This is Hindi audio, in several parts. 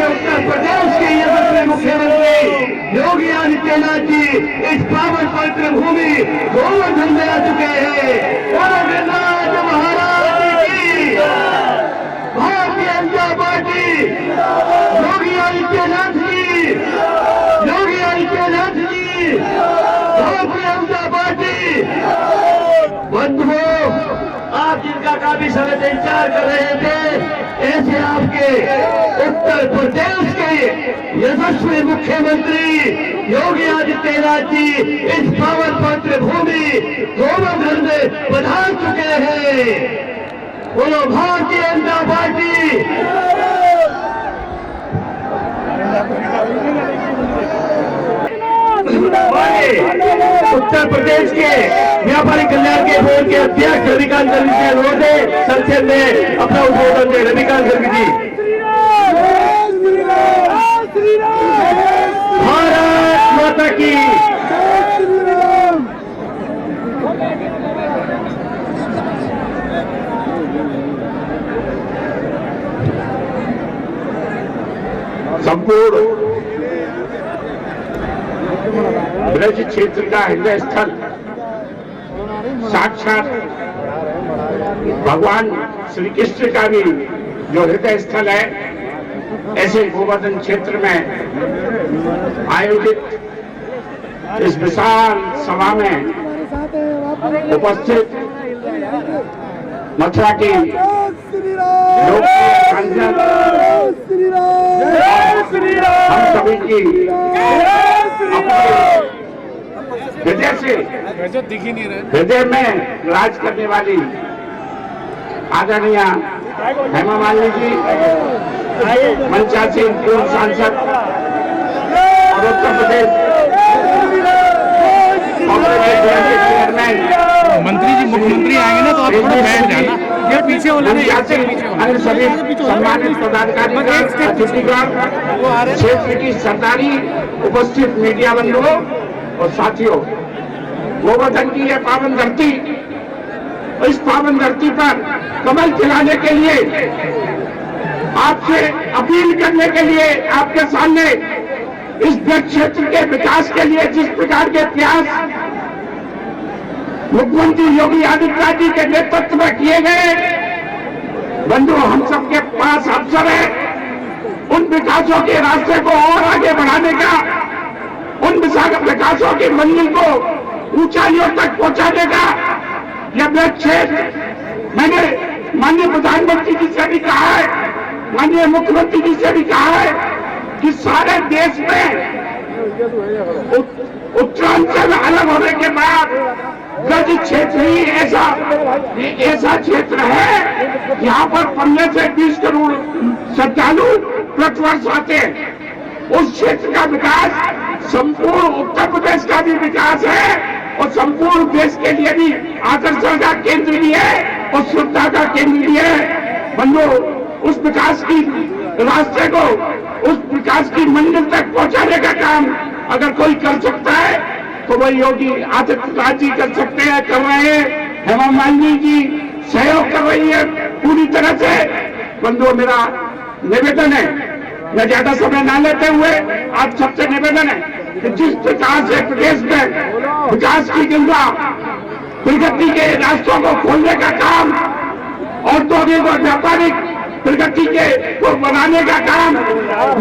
उत्तर प्रदेश के यशस्वी मुख्यमंत्री योगी आदित्यनाथ जी इस पावन पवित्र भूमि गोवर्धन में आ चुके हैं। गिरिराज महाराज की भारतीय जनता पार्टी योगी आदित्यनाथ जी, योगी आदित्यनाथ जी, भारतीय जनता पार्टी। बंधुओं, आप जिनका काफी समय से इंतजार कर रहे थे, ऐसे आपके उत्तर प्रदेश के यशस्वी मुख्यमंत्री योगी आदित्यनाथ जी इस पावन पवित्र भूमि गोवर्धन में पधार चुके हैं। बोलो भारतीय जनता पार्टी। उत्तर प्रदेश के व्यापारी कल्याण के बोर्ड के अध्यक्ष रविकांत गर्ग जी अनुरोध है संसद में अपना उद्बोधन दे। रविकांत गर्ग जी। भारत माता की। संपूर्ण ब्रज क्षेत्र का हृदय स्थल साक्षात भगवान श्री कृष्ण का भी जो हृदय स्थल है, ऐसे गोवर्धन क्षेत्र में आयोजित इस विशाल सभा में उपस्थित मथुरा की लोकप्रिय सांसद हम सभी की हृदय से हृदय में राज करने वाली आदरणीय हेमा मालिनी जी, मंचासीन पूर्व सांसद और उत्तर प्रदेश कांग्रेस के चेयरमैन मंत्री जी, मुख्यमंत्री आएंगे ना तो आप थोड़ा बैठ जाना, ये पीछे वाले अन्य सभी सम्मानित पदाधिकारी, अतिथिगण, क्षेत्र की सरदारी, उपस्थित मीडिया बंधुओं और साथियों, गोवर्धन की यह पावन धरती, इस पावन धरती पर कमल खिलाने के लिए, आपसे अपील करने के लिए, आपके सामने इस क्षेत्र के विकास के लिए जिस प्रकार के प्रयास मुख्यमंत्री योगी आदित्यनाथ जी के नेतृत्व में किए गए, बंधु हम सबके पास अवसर है उन विकासों के रास्ते को और आगे बढ़ाने का, उन विकासों की मंजिल को ऊंचाइयों तक पहुंचाने का। यह ब्लड क्षेत्र, मैंने माननीय प्रधानमंत्री जी से भी कहा है, माननीय मुख्यमंत्री जी से भी कहा है कि सारे देश में उत्तरांचल अलग होने के बाद ब्रज क्षेत्र ही ऐसा क्षेत्र है यहाँ पर 15 से 20 करोड़ श्रद्धालु प्रतिवर्ष आते हैं। उस क्षेत्र का विकास संपूर्ण उत्तर प्रदेश का भी विकास है और संपूर्ण देश के लिए भी आकर्षण का केंद्र भी है और श्रद्धा का केंद्र भी है। बंधु, उस विकास की रास्ते को, उस विकास की मंजिल तक पहुंचाने का काम अगर कोई कर सकता है तो वही योगी आदित्यनाथ जी कर सकते हैं, कर रहे हैं। हेमा मालिनी जी सहयोग कर रही है पूरी तरह से। बंधुओं, मेरा निवेदन है, मैं ज्यादा समय ना लेते हुए आप सबसे निवेदन है कि जिस प्रकार से प्रदेश में विकास की गंगा, प्रगति के रास्तों को खोलने का काम, औद्योगिक और व्यापारिक प्रगति के को बनाने का काम,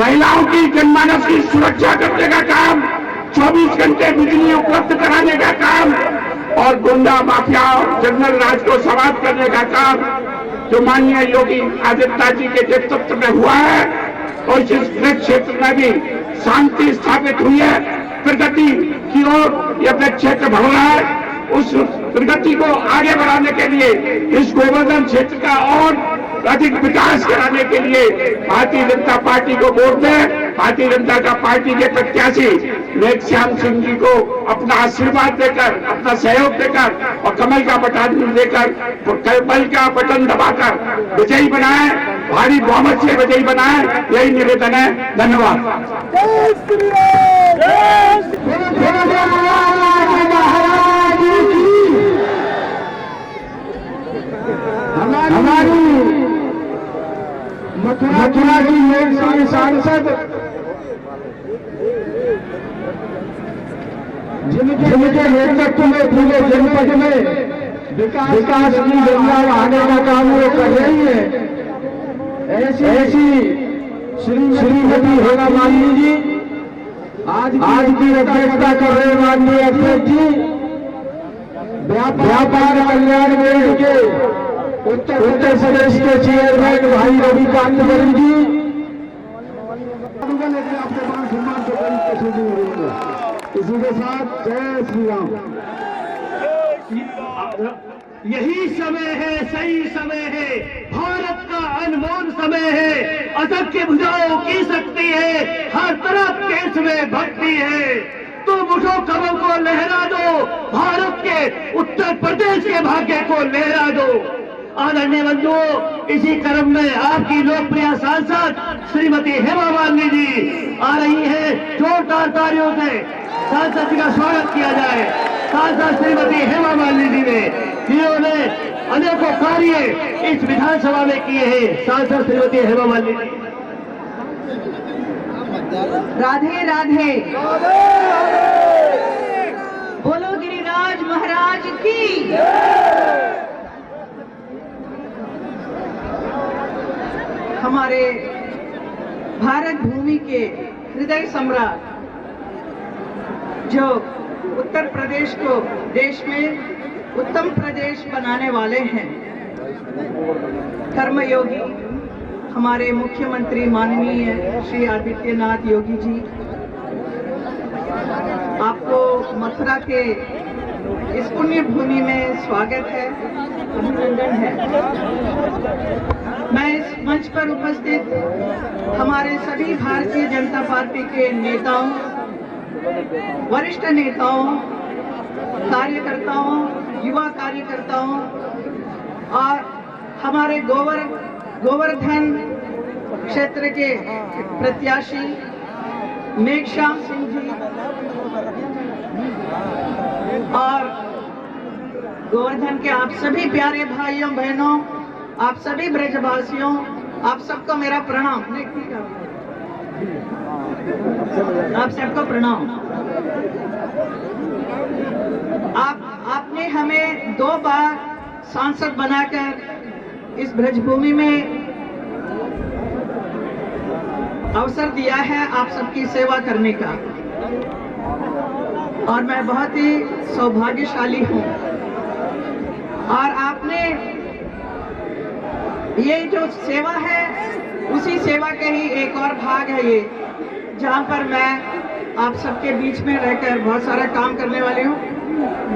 महिलाओं की जनमानस की सुरक्षा करने का काम, 24 घंटे बिजली उपलब्ध कराने का काम और गुंडा माफिया और जंगल राज को समाप्त करने का काम जो माननीय योगी आदित्यनाथ जी के नेतृत्व में हुआ है और इस क्षेत्र में भी शांति स्थापित हुई है, प्रगति की ओर यह क्षेत्र बढ़ रहा है। उस प्रगति को आगे बढ़ाने के लिए इस गोवर्धन क्षेत्र का और अधिक विकास कराने के लिए भारतीय जनता पार्टी को वोट दें। भारतीय जनता पार्टी के प्रत्याशी मेघश्याम सिंह जी को अपना आशीर्वाद देकर, अपना सहयोग देकर और कमल का बटन देकर, कमल का बटन दबाकर विजयी बनाए, भारी बहुमत से विजयी बनाए, यही निवेदन है। धन्यवाद। हमारी मथुरा की मेघश्याम सांसद जिनके नेतृत्व में पूरे जनपद में विकास की गंगा बहाने का काम वो कर रही है, ऐसी श्रीमती हेमा मालिनी जी आज की अध्यक्षता कर रहे माननीय अध्यक्ष जी, व्यापार कल्याण बोर्ड के उत्तर प्रदेश के चेयरमैन भाई रविकांत वर्मा जी, लेकिन आपके मान सम्मान से करीब के शुरू हो रही है। इसी के साथ जय श्री राम। यही समय है, सही समय है, भारत का अनमोल समय है, असत्य भुजाओं की शक्ति है, हर तरफ देश में भक्ति है। तुम उठो, कमल को लहरा दो, भारत के उत्तर प्रदेश के भाग्य को लहरा दो। आदरणीय बंधुओं, इसी क्रम में आपकी लोकप्रिय सांसद श्रीमती हेमा मालिनी जी आ रही है। जोरदार तालियों से सांसद जी का स्वागत किया जाए। सांसद श्रीमती हेमा मालिनी जी ने, जिन्होंने अनेकों कार्य इस विधानसभा में किए हैं। सांसद श्रीमती हेमा मालिनी जी। राधे राधे। बोलो गिरिराज महाराज की। हमारे भारत भूमि के हृदय सम्राट जो उत्तर प्रदेश को देश में उत्तम प्रदेश बनाने वाले हैं, कर्मयोगी हमारे मुख्यमंत्री माननीय श्री आदित्यनाथ योगी जी, आपको मथुरा के इस पुण्य भूमि में स्वागत है, अभिनंदन है। मैं इस मंच पर उपस्थित हमारे सभी भारतीय जनता पार्टी के नेताओं, वरिष्ठ नेताओं, कार्यकर्ताओं, युवा कार्यकर्ताओं और हमारे गोवर्धन क्षेत्र के प्रत्याशी मेघश्याम सिंह जी और गोवर्धन के आप सभी प्यारे भाइयों बहनों, आप सभी ब्रजवासियों, आप सबको मेरा प्रणाम। आप सबको प्रणाम। आपने हमें 2 बार सांसद बनाकर इस ब्रजभूमि में अवसर दिया है आप सबकी सेवा करने का, और मैं बहुत ही सौभाग्यशाली हूँ। और आपने ये जो सेवा है, उसी सेवा का ही एक और भाग है ये, जहाँ पर मैं आप सबके बीच में रहकर बहुत सारा काम करने वाली हूँ।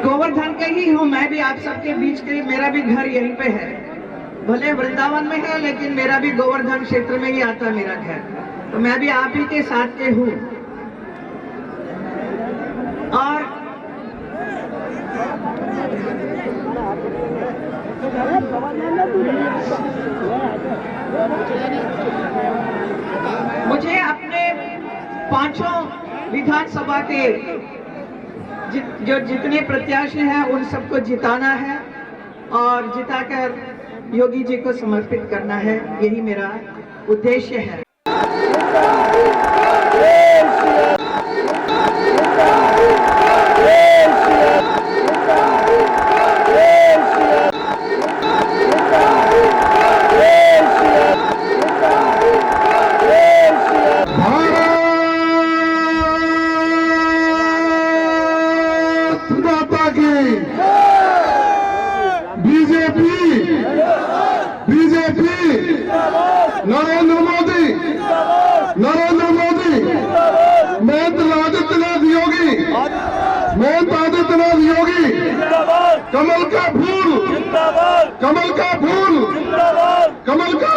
गोवर्धन का ही हूँ मैं भी, आप सबके बीच के, मेरा भी घर यहीं पे है, भले वृंदावन में है लेकिन मेरा भी गोवर्धन क्षेत्र में ही आता है मेरा घर, तो मैं भी आप ही के साथ के हूँ। और मुझे अपने 5 विधानसभा के जो जितने प्रत्याशी हैं उन सबको जिताना है और जिताकर योगी जी को समर्पित करना है, यही मेरा उद्देश्य है। बीजेपी नरेंद्र मोदी महंत आदित्यनाथ योगी, कमल का फूल, कमल का फूल, कमल का